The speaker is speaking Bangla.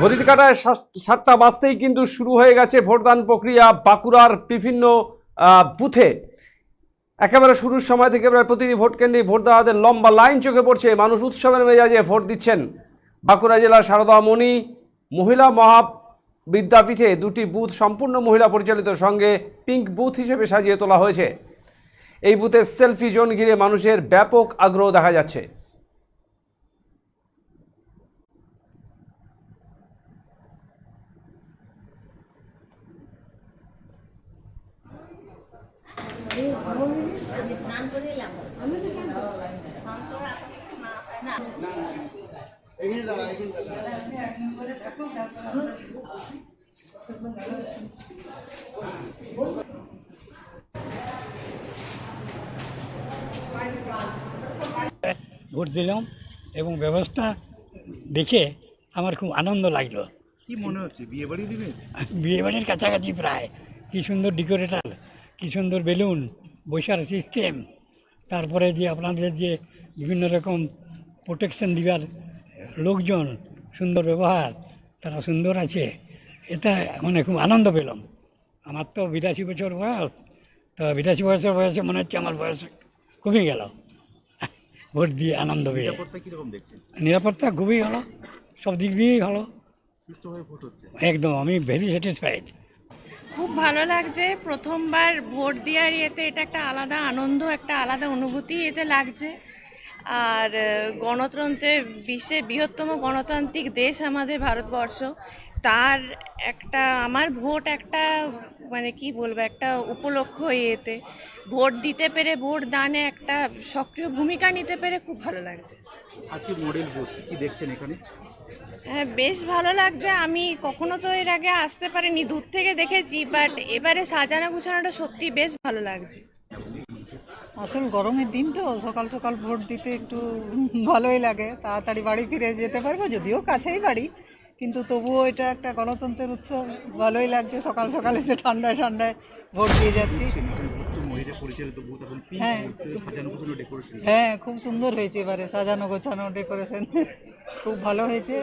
ঘড়ির কাঁটায় 7টা বাজতেই কিন্তু শুরু হয়ে গেছে ভোটদান প্রক্রিয়া বাঁকুড়ার বিভিন্ন বুথে। একেবারে শুরুর সময় থেকে প্রায় প্রতিটি ভোট কেন্দ্রে ভোটদাতাদের লম্বা লাইন চোখে পড়ছে। মানুষ উৎসবের মেজাজে ভোট দিচ্ছেন। বাঁকুড়া জেলার সারদামণি মহিলা মহাবিদ্যাপীঠে দুটি বুথ সম্পূর্ণ মহিলা পরিচালিত, সঙ্গে পিঙ্ক বুথ হিসেবে সাজিয়ে তোলা হয়েছে। এই বুথে সেলফি জোন ঘিরে মানুষের ব্যাপক আগ্রহ দেখা যাচ্ছে। আমি স্নান করে এলাম। ভোট দিলাম এবং ব্যবস্থা দেখে আমার খুব আনন্দ লাগলো। কি মনে হচ্ছে বিয়েবাড়ি ইমেজ? বিয়েবাড়ির কাছাকাছি প্রায়। কি সুন্দর ডেকোরেটর, কি সুন্দর বেলুন, বসার সিস্টেম, তারপরে যে আপনাদের যে বিভিন্ন রকম প্রোটেকশন দিবার লোকজন, সুন্দর ব্যবহার, তারা সুন্দর আছে। এটা মানে খুব আনন্দ পেলাম। আমার তো 82 বছর বয়স, তো 82 বছর বয়সে মনে হচ্ছে আমার বয়স কমে গেল ভোট দিয়ে আনন্দ পেয়ে। নিরাপত্তা কিরকম দেখছেন? নিরাপত্তা খুবই ভালো, সব দিক দিয়েই ভালো, সুষ্ঠুভাবে ভোট হচ্ছে একদম। আমি ভেরি স্যাটিসফাইড। খুব ভালো লাগছে। প্রথমবার ভোট দেওয়ার ইয়েতে এটা একটা আলাদা আনন্দ, একটা আলাদা অনুভূতি এতে লাগছে। আর গণতন্ত্রের বিশ্বের বৃহত্তম গণতান্ত্রিক দেশ আমাদের ভারতবর্ষ, তার একটা আমার ভোট একটা মানে কি বলবো, একটা উপলক্ষ ইয়েতে ভোট দিতে পেরে, ভোট দানে একটা সক্রিয় ভূমিকা নিতে পেরে খুব ভালো লাগছে। আজকে মডেল বুথ কি দেখছেন এখানে? হ্যাঁ, বেশ ভালো লাগছে। আমি কখনো তো এর আগে আসতে পারিনি, দূর থেকে দেখেছি, বাট এবারে সাজানো গুছানোটা সত্যি বেশ ভালো লাগছে। আসল গরমের দিন তো, সকাল সকাল ভোট দিতে একটু ভালোই লাগে। তাড়াতাড়ি বাড়ি ফিরে যেতে পারবো, যদিও কাছেই বাড়ি, কিন্তু তবুও এটা একটা গণতন্ত্রের উৎসব। ভালোই লাগছে সকাল সকাল এসে ঠান্ডায় ঠান্ডায় ভোট দিয়ে যাচ্ছি। মহিলা পরিচালিত বুথ এখন হ্যাঁ সাজানো গোছানো ডেকোরেশন। হ্যাঁ, খুব সুন্দর হয়েছে এবারে সাজানো গোছানো ডেকোরেশন খুব ভালো হয়েছে।